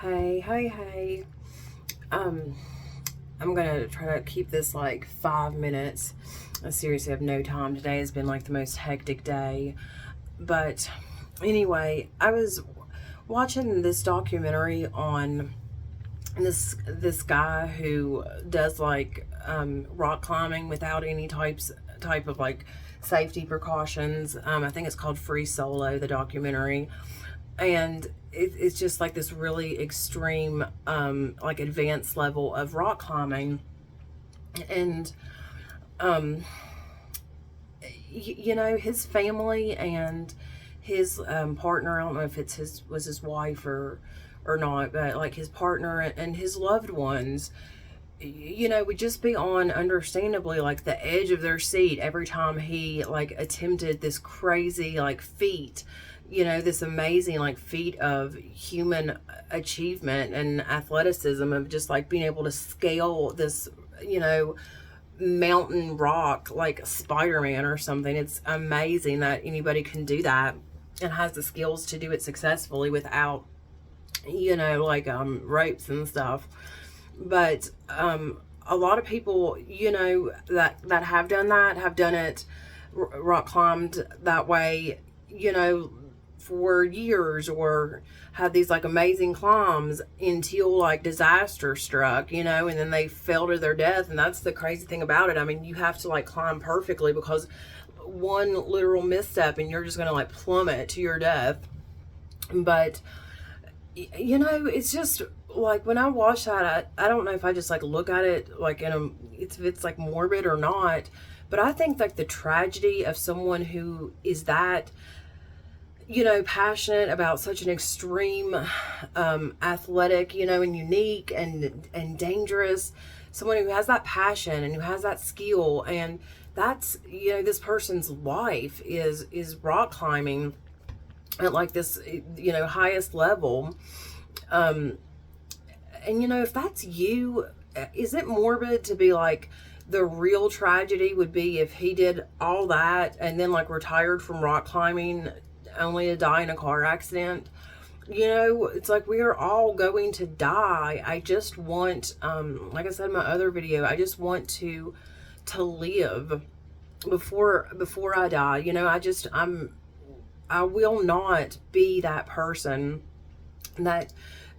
Hey. Um, I'm gonna try to keep this like 5 minutes. I seriously have no time. Today has been like the most hectic day. But anyway, I was watching this documentary on this guy who does like rock climbing without any type of like safety precautions. I think it's called Free Solo, the documentary, and it's just like this really extreme like advanced level of rock climbing. And you know, his family and his partner, I don't know if it's his wife or not, but like his partner and his loved ones, you know, would just be on, understandably, like the edge of their seat every time he like attempted this crazy like feat, you know, this amazing like feat of human achievement and athleticism of just like being able to scale this, you know, mountain rock like Spider-Man or something. It's amazing that anybody can do that and has the skills to do it successfully without, you know, like ropes and stuff. But a lot of people, you know, that have done it, rock climbed that way, you know, for years, or had these like amazing climbs until like disaster struck, you know, and then they fell to their death. And that's the crazy thing about it. I mean, you have to like climb perfectly, because one literal misstep and you're just going to like plummet to your death. But you know, it's just like when I watch that, I don't know if I just like look at it like it's like morbid or not, but I think like the tragedy of someone who is that, you know, passionate about such an extreme athletic, you know, and unique and dangerous, someone who has that passion and who has that skill, and that's, you know, this person's life is rock climbing at like this, you know, highest level. And you know, if that's you, is it morbid to be like, the real tragedy would be if he did all that and then like retired from rock climbing only to die in a car accident? You know, it's like we are all going to die. I just want, like I said in my other video, I just want to live before I die. You know, I will not be that person that,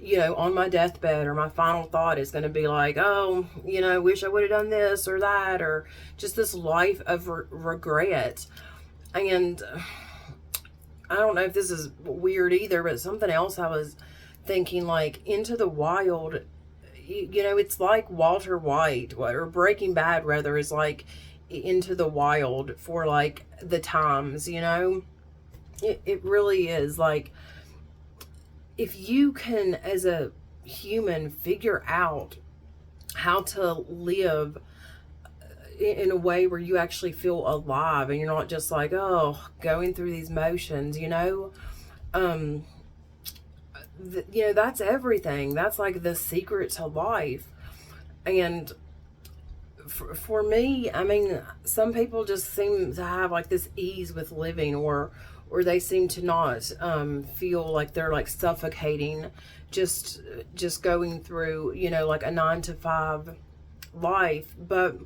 you know, on my deathbed or my final thought is going to be like, oh, you know, wish I would have done this or that, or just this life of regret. And I don't know if this is weird either, but something else I was thinking, like Into the Wild, you know, it's like Walter White, or Breaking Bad rather, is like Into the Wild for like the times, you know. It really is. Like, if you can, as a human, figure out how to live in a way where you actually feel alive and you're not just like, oh, going through these motions, you know, you know, that's everything. That's like the secret to life. And for me, I mean, some people just seem to have like this ease with living, or they seem to not feel like they're like suffocating just going through, you know, like a 9 to 5 life. But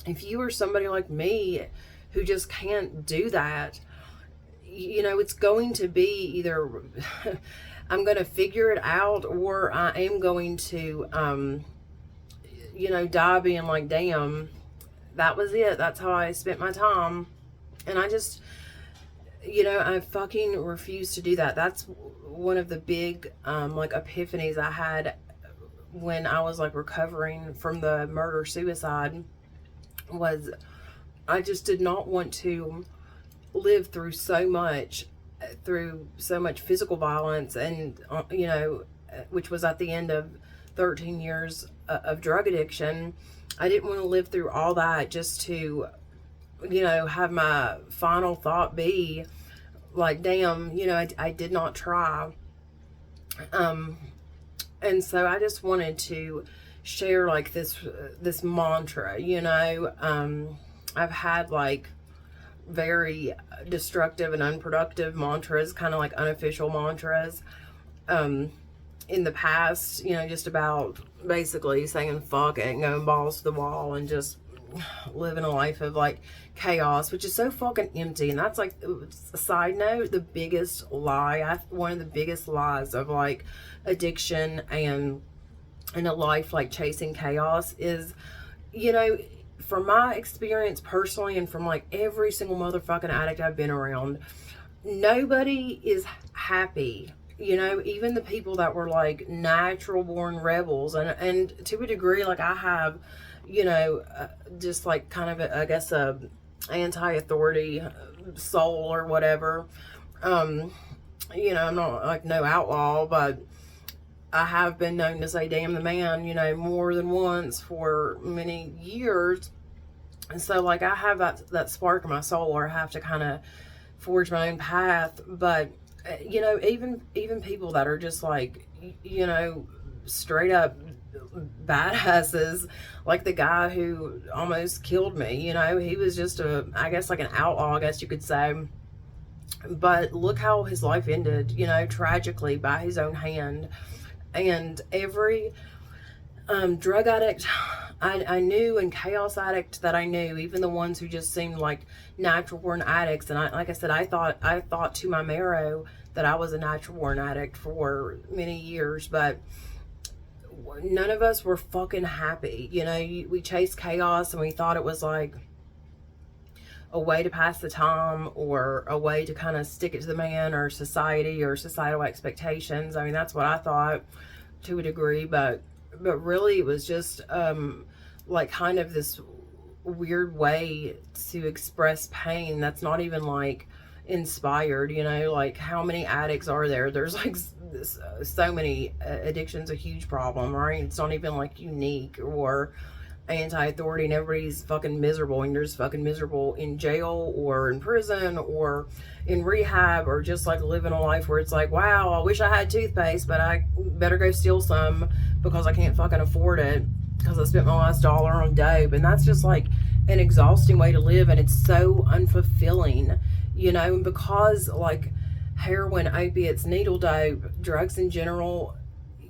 if you are somebody like me who just can't do that, you know, it's going to be either I'm going to figure it out, or I am going to you know, die being like, damn, that was it, that's how I spent my time. And I just, you know, I fucking refuse to do that. That's one of the big like epiphanies I had when I was like recovering from the murder suicide, was I just did not want to live through so much physical violence, and you know, which was at the end of 13 years of drug addiction. I didn't want to live through all that just to, you know, have my final thought be like, damn, you know, I did not try. And so I just wanted to share like this mantra, you know. I've had like very destructive and unproductive mantras, kind of like unofficial mantras. in the past, you know, just about basically saying fuck it and going balls to the wall and just living a life of like chaos, which is so fucking empty. And that's like a side note, the biggest lie, one of the biggest lies of like addiction and in a life like chasing chaos is, you know, from my experience personally and from like every single motherfucking addict I've been around, nobody is happy. You know, even the people that were like natural born rebels, and to a degree, like I have, you know, just like kind of I guess a anti-authority soul or whatever. You know, I'm not like no outlaw, but I have been known to say damn the man, you know, more than once for many years. And so like I have that spark in my soul where I have to kind of forge my own path. But you know, even people that are just like, you know, straight up badasses, like the guy who almost killed me, you know, he was just I guess like an outlaw, I guess you could say. But look how his life ended, you know, tragically by his own hand. And every drug addict I knew and chaos addict that I knew, even the ones who just seemed like natural born addicts, and like I said, I thought to my marrow that I was a natural born addict for many years, but none of us were fucking happy. You know, we chased chaos and we thought it was like a way to pass the time or a way to kind of stick it to the man or society or societal expectations. I mean, that's what I thought to a degree, but really it was just like kind of this weird way to express pain that's not even like inspired. You know, like how many addicts are there? There's like so many. Addiction's a huge problem, right? It's not even like unique or anti-authority, and everybody's fucking miserable, and you're just fucking miserable in jail or in prison or in rehab, or just like living a life where it's like, wow, I wish I had toothpaste, but I better go steal some because I can't fucking afford it because I spent my last dollar on dope. And that's just like an exhausting way to live, and it's so unfulfilling, you know. And because like heroin, opiates, needle dope, drugs in general,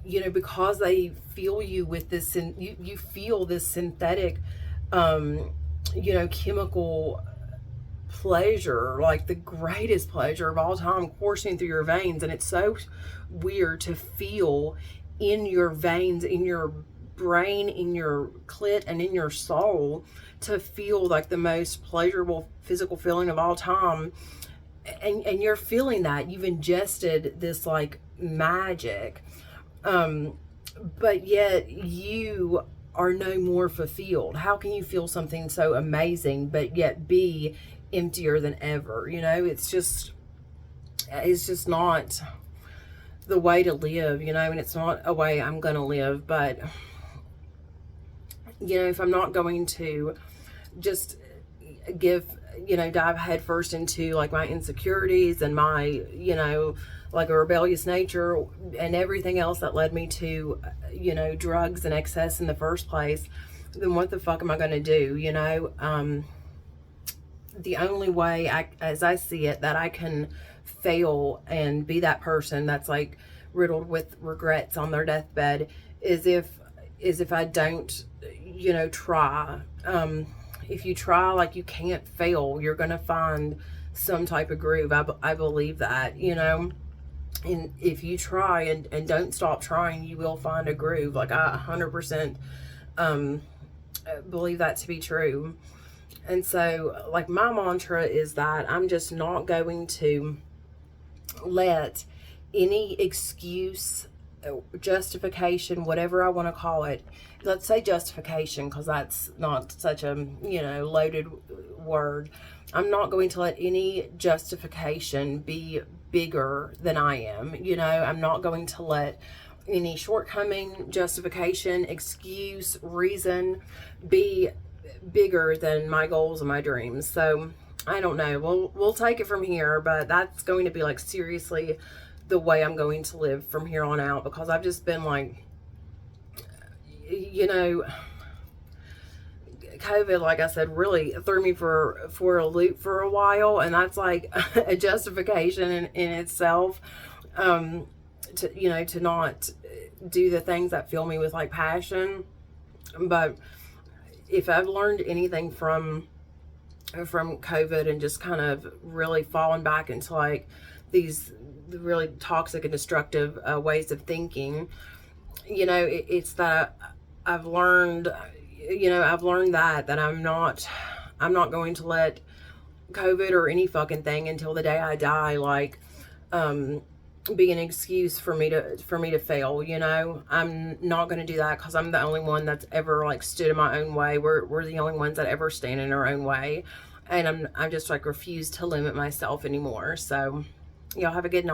you know, because they fill you with this, you feel this synthetic, you know, chemical pleasure, like the greatest pleasure of all time, coursing through your veins. And it's so weird to feel in your veins, in your brain, in your clit, and in your soul, to feel like the most pleasurable physical feeling of all time. And you're feeling that you've ingested this like magic, but yet you are no more fulfilled. How can you feel something so amazing but yet be emptier than ever? You know, it's just not the way to live, you know. And it's not a way I'm gonna live. But you know, if I'm not going to just dive headfirst into like my insecurities and my, you know, like a rebellious nature and everything else that led me to, you know, drugs and excess in the first place, then what the fuck am I going to do? You know, the only way as I see it, that I can fail and be that person that's like riddled with regrets on their deathbed is if I don't, you know, try. If you try, like, you can't fail. You're going to find some type of groove. I believe that, you know. And if you try and don't stop trying, you will find a groove. Like, I 100% believe that to be true. And so, like, my mantra is that I'm just not going to let any excuse, justification, whatever I want to call it. Let's say justification, because that's not such a, you know, loaded word. I'm not going to let any justification be bigger than I am. You know, I'm not going to let any shortcoming, justification, excuse, reason be bigger than my goals and my dreams. So I don't know. We'll take it from here, but that's going to be like seriously the way I'm going to live from here on out, because I've just been like, you know, COVID, like I said, really threw me for a loop for a while, and that's like a justification in itself. to not do the things that fill me with like passion. But if I've learned anything from COVID and just kind of really falling back into like these really toxic and destructive ways of thinking, it's that I've learned, that I'm not going to let COVID or any fucking thing until the day I die, like, be an excuse for me to fail. I'm not going to do that, because I'm the only one that's ever like stood in my own way. We're the only ones that ever stand in our own way, and I'm just like refuse to limit myself anymore. So y'all have a good night.